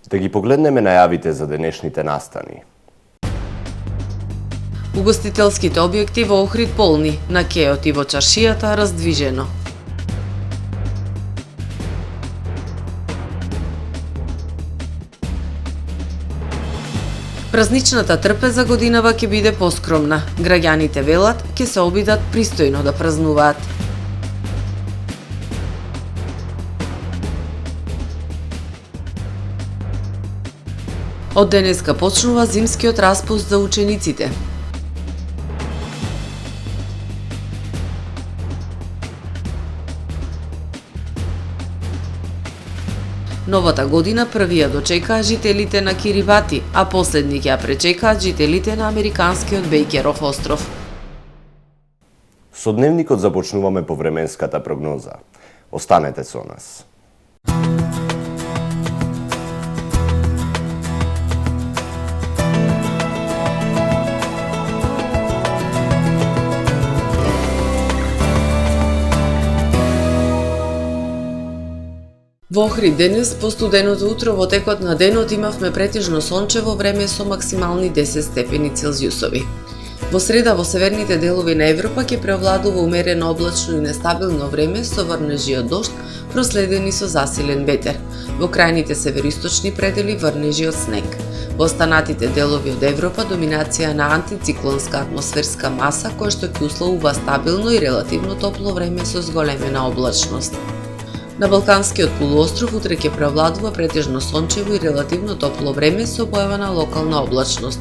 Да ги погледнеме најавите за денешните настани. Угостителските објекти во Охрид полни, на кеот и во чаршијата раздвижено. Празничната трпеза годинава ќе биде поскромна. Граѓаните велат ќе се обидат пристојно да празнуваат. Од денеска почнува зимскиот распуст за учениците. Новата година први ја дочекаа жителите на Кирибати, а последни ќе ја пречекаат жителите на американскиот Бејкеров остров. Со дневникот започнуваме по временската прогноза. Останете со нас. Во Охрид денес, по студеното утро во текот на денот имавме претежно сончево време со максимални 10 степени Целзиусови. Во среда во северните делови на Европа ќе преовладува умерено облачно и нестабилно време со врнежи од дожд, проследени со засилен ветер. Во крајните североисточни предели врнежи од снег. Во останатите делови од Европа доминација на антициклонска атмосферска маса која што ќе условува стабилно и релативно топло време со зголемена облачност. На Балканскиот полуостров утре ќе преовладува претежно сончево и релативно топло време со појава на локална облачност.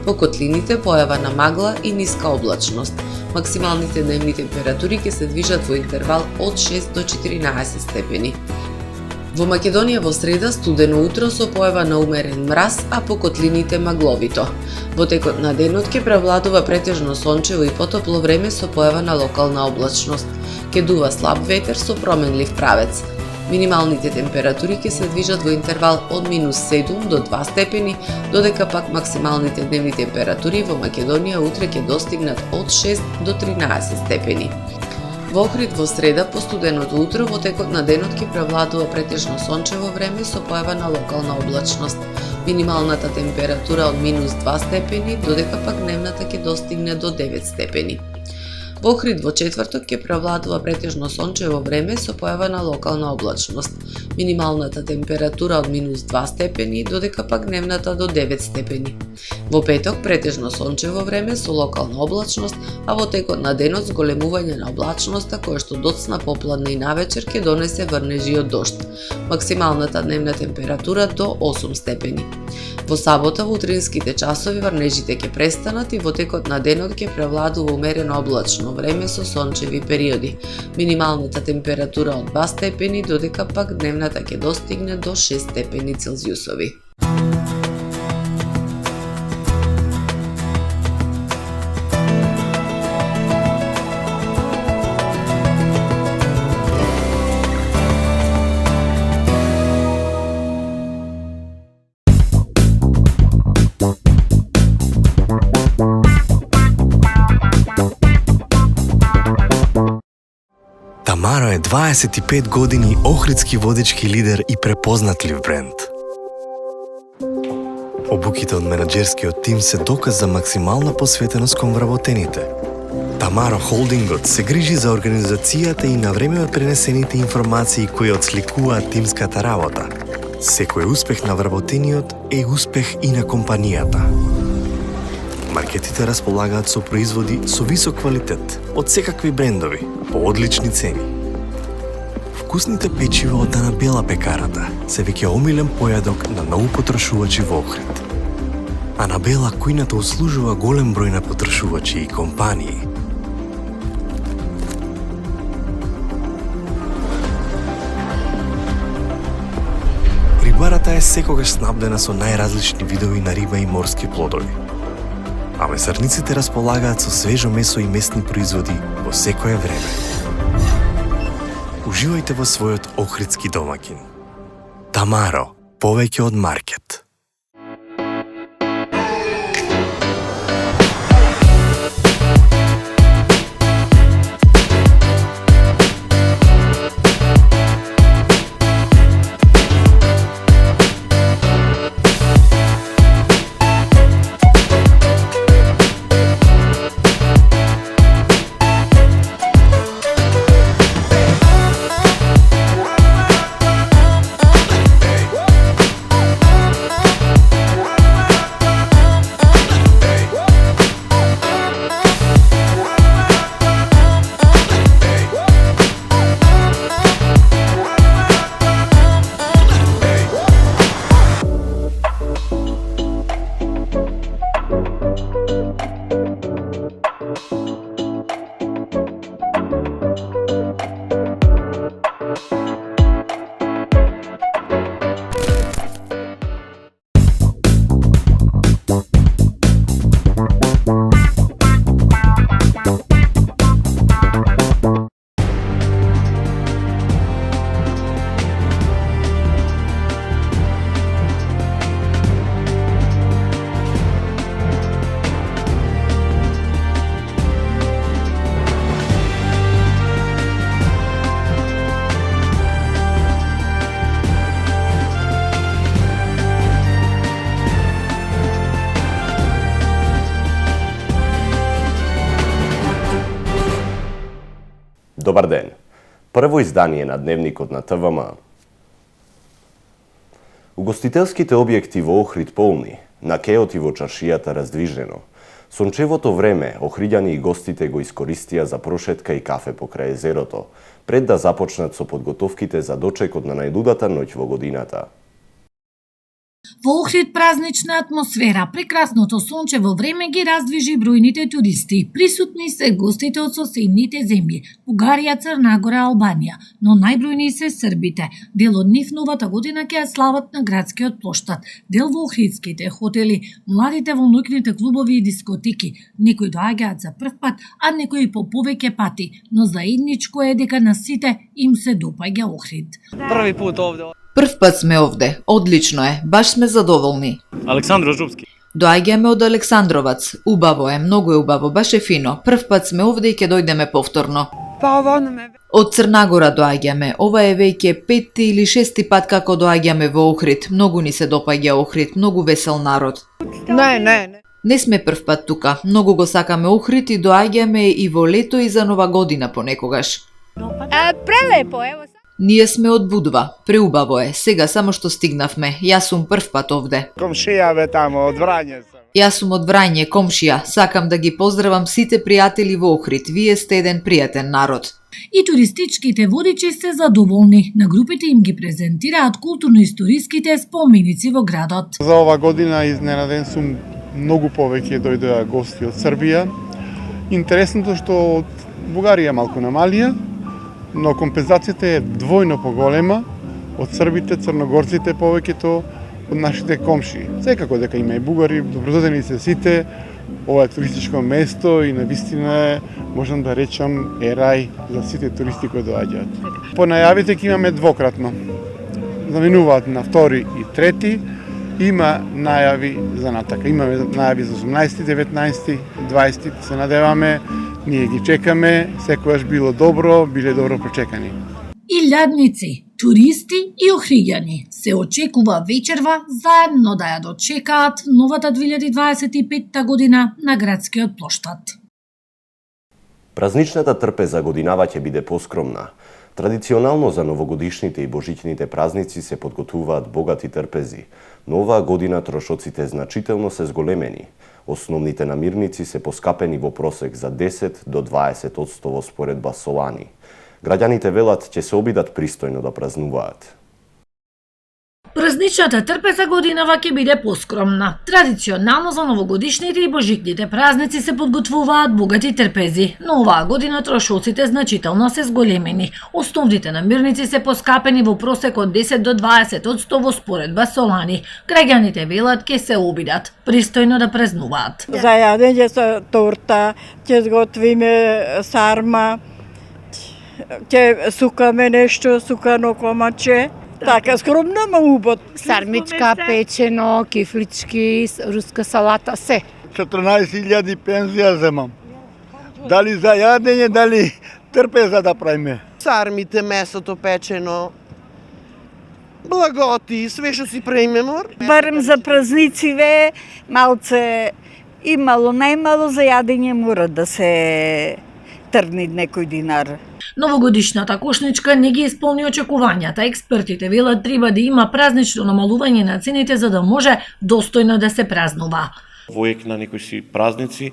По котлините појава на магла и ниска облачност. Максималните дневни температури ќе се движат во интервал од 6 до 14 степени. Во Македонија во среда студено утро со појава на умерен мраз, а по котлините магловито. Во текот на денот ќе преовладува претежно сончево и потопло време со појава на локална облачност. Ќе дува слаб ветер со променлив правец. Минималните температури ќе се движат во интервал од -7 до 2 степени, додека пак максималните дневни температури во Македонија утре ќе достигнат од 6 до 13 степени. Во Охрид во среда по студеното утро во текот на денот ќе превладува претежно сончево време со појава на локална облачност. Минималната температура од -2 степени, додека пак дневната ќе достигне до 9 степени. Во Охрид во четврток ќе превладува претежно сончево време со појава на локална облачност. Минималната температура од -2 степени, додека пак дневната до 9 степени. Во петок претежно сончево време со локална облачност, а во текот на денот зголемување на облачноста која што доцна попладне и навечер ќе донесе врнежи од дожд. Максималната дневна температура до 8 степени. Во сабота во утринските часови врнежите ќе престанат и во текот на денот ќе превладува умерено облачно време со сончеви периоди. Минималната температура од 2 степени, додека пак дневната ќе достигне до 6 степени Целзиусови. Тамаро е 25 години охридски водички лидер и препознатлив бренд. Обуките од менаџерскиот тим се доказ за максимална посветеност кон вработените. Тамаро Холдингот се грижи за организацијата и на време пренесените информации кои отсликуваат тимската работа. Секој успех на вработениот е успех и на компанијата. Маркетите располагаат со производи со висок квалитет од секакви брендови по одлични цени. Вкусните печива од Анабела пекарата се веќе омилен појадок на многу потрошувачи во Охрид. Анабела кујната услужува голем број на потрошувачи и компании. Рибарата е секогаш снабдена со најразлични видови на риба и морски плодови. А месарниците располагаат со свежо месо и месни производи во секое време. Уживајте во својот охридски домаќин. Тамаро, повеќе од маркет. Добар ден. Прво издание на Дневникот на ТВМ. Угостителските објекти во Охрид полни, на кеот и во чаршијата раздвижено. Сончевото време охриѓани и гостите го искористија за прошетка и кафе покрај езерото, пред да започнат со подготовките за дочекот на најлудата ноќ во годината. Во Охрид празнична атмосфера, прекрасното сончево време ги раздвижи бројните туристи. Присутни се гостите од соседните земји – Бугарија, Црна Гора, Албанија, но најбројни се србите. Дел од нив новата година ќе ја слават на градскиот плоштад, дел во охридските хотели, младите во ноќните клубови и дискотеки. Некои доаѓаат за прв пат, а некои по повеќе пати, но заедничко е дека на сите им се допаѓа Охрид. Први пут овде. Прв пат сме овде. Одлично е. Баш сме задоволни. Александро Жупски. Доаѓаме од Александровац. Убаво е, многу е убаво, баш е фино. Прв пат сме овде и ќе дојдеме повторно. Од Црна Гора доаѓаме. Ова е веќе 5 или 6 пат како доаѓаме во Охрид. Многу ни се допаѓа Охрид, многу весел народ. Не. Не сме прв пат тука. Многу го сакаме Охрид и доаѓаме и во лето и за Нова година понекогаш. Прелепо, ево. Ние сме од Будва. Преубаво е. Сега само што стигнавме. Јас сум прв пат овде. Комшија бе тамо, од Врање сам. Јас сум од Врање, комшија. Сакам да ги поздравам сите пријатели во Охрид. Вие сте еден пријатен народ. И туристичките водичи се задоволни. На групите им ги презентираат културно-историските споменици во градот. За ова година изненаден сум, многу повеќе дојдоа гости од Србија. Интересното што од Бугарија малку намалија, но компензацијата е двојно поголема од србите, црногорците, повеќето од нашите комши. Секако дека има и бугари, добрододени се сите, ова е туристичко место и навистина е, можам да речам, е рај за сите туристи кои доаѓаат. По најавите ќе имаме двократно. Заменуваат на 2 и 3, има најави за натака. Имаме најави за 18, 19, 20, се надеваме. Ние ги чекаме, секојаш било добро, биле добро прочекани. Илјадници, туристи и охриѓани се очекува вечерва заедно да ја дочекаат новата 2025 година на градскиот плоштад. Празничната трпеза годинава ќе биде поскромна. Традиционално за новогодишните и божичните празници се подготвуваат богати трпези, но оваа година трошоците значително се зголемени. Основните намирници се поскапени во просек за 10 до 20% во споредба со лани. Граѓаните велат ќе се обидат пристојно да празнуваат. Празничната трпеза годинава ќе биде поскромна. Традиционално за новогодишните и божикните празници се подготвуваат богати трпези, но оваа година трошоците значително се зголемени. Основните намирници се поскапени во просек од 10 до 20% во споредба со лани. Граѓаните велат ќе се обидат пристојно да празнуваат. За јадење со торта, ќе сготвиме сарма, ќе сукаме нешто, сукано комаче. Така, скромно, ма убаво. Сармичка, печено, кифлички, руска салата, се. 14.000 пензија земам. Дали за јадење, дали трпеза да правиме. Сармите, месото печено, благоти, све што си правиме мор. Барем за празнициве, малце и мало, најмало за јадење мора да се тргне некој динар. Новогодишната кошничка не ги исполни очекувањата. Експертите велат треба да има празнично намалување на цените за да може достојно да се празнува. Во ек на некои си празници,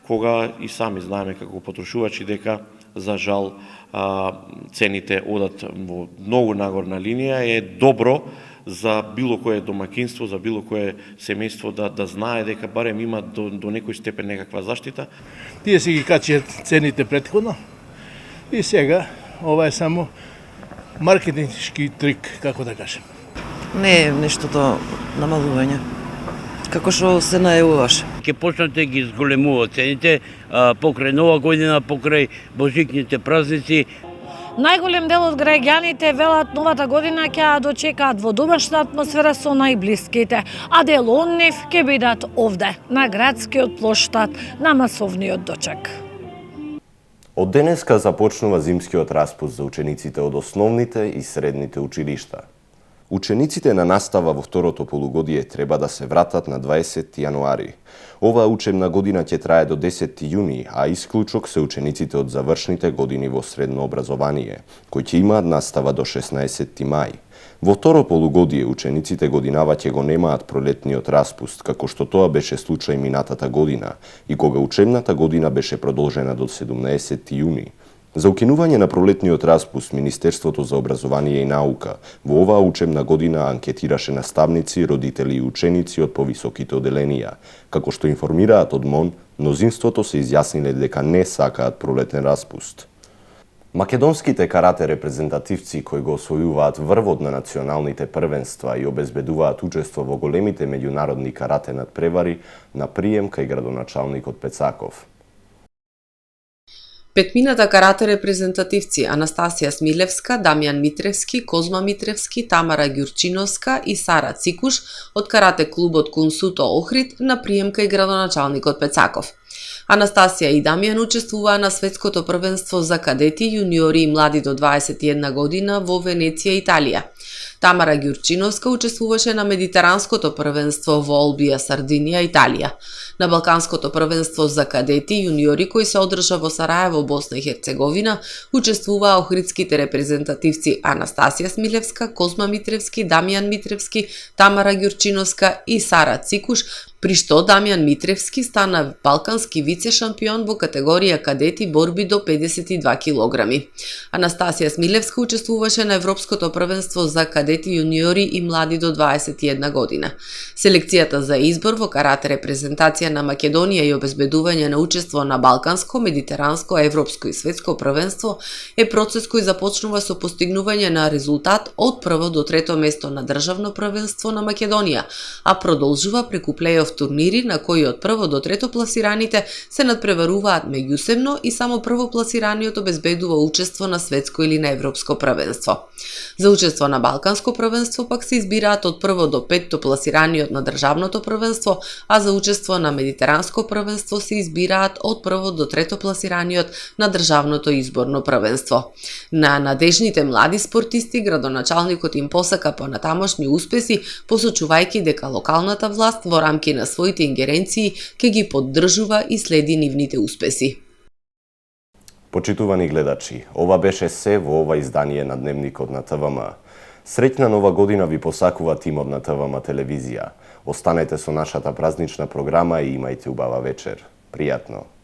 кога и сами знаеме како потрошувачи дека за жал цените одат во многу нагорна линија, е добро за било кое домакинство, за било кое семејство да знае дека барем има до некој степен некаква заштита. Тие си ги качиат цените претходно и сега ова е само маркетиншки трик, како да кажем. Не е нештото намалување, како што се најавуваше. Ке почнате ги зголемуваат цените покрај Нова година, покрај божикните празници. Најголем дел од граѓаните велат новата година ќе ја дочекаат во домашна атмосфера со најблиските, а дел од нив ќе бидат овде, на градскиот плоштад, на масовниот дочек. Од денеска започнува зимскиот распуст за учениците од основните и средните училишта. Учениците на настава во второто полугодие треба да се вратат на 20 јануари. Оваа учебна година ќе трае до 10 јуни, а исклучок се учениците од завршните години во средно образование, кои ќе имаат настава до 16 мај. Во второ полугодие учениците годинава ќе го немаат пролетниот распуст, како што тоа беше случај минатата година и кога учебната година беше продолжена до 17 јуни. За укинување на пролетниот распуст, Министерството за образование и наука во оваа учебна година анкетираше наставници, родители и ученици од повисоките оделенија. Како што информираат од МОН, мнозинството се изјасниле дека не сакаат пролетен распуст. Македонските карате репрезентативци кои го освојуваат врвот на националните првенства и обезбедуваат учество во големите меѓународни карате надпревари на прием кај градоначалникот Пецаков. Петмината карате репрезентативци Анастасија Смилевска, Дамјан Митревски, Козма Митревски, Тамара Ѓурчиновска и Сара Цикуш од карате клубот Кунсуто Охрид на прием кај градоначалникот Пецаков. Анастасија и Дамјан учествуваа на светското првенство за кадети, јуниори и млади до 21 година во Венеција, Италија. Тамара Ѓурчиновска учествуваше на медитеранското првенство во Олбија, Сардинија, Италија. На Балканското првенство за кадети, јуниори кои се одржа во Сараево, Босна и Херцеговина, учествуваа охридските репрезентативци Анастасија Смилевска, Козма Митревски, Дамјан Митревски, Тамара Ѓурчиновска и Сара Цикуш, при што Дамјан Митревски стана балкански вице-шампион во категорија кадети борби до 52 килограми. Анастасија Смилевска учествуваше на Европското првенство за кадети, јуниори и млади до 21 година. Селекцијата за избор во карате репрезентација на Македонија и обезбедување на учество на балканско, медитеранско, европско и светско првенство е процес кој започнува со постигнување на резултат од прво до трето место на државно првенство на Македонија, а продолжува преку плејоф турнири на кои од прво до трето пласираните се надпреваруваат меѓусебно и само првопласираниот обезбедува учество на светско или на европско првенство. За учество на балканско првенство пак се избираат од прво до петто пласираниот на државното првенство, а за учество на медитеранско првенство се избираат од прво до трето пласираниот на државното изборно првенство. На надежните млади спортисти градоначалникот им посака понатамошни успеси, посочувајќи дека локалната власт во рамки на своите ингеренции ќе ги поддржува и следи нивните успеси. Почитувани гледачи, ова беше се во ова издание на Дневникот на ТВМ. Среќна нова година ви посакува тимот на ТВМ телевизија. Останете со нашата празнична програма и имајте убава вечер. Пријатно!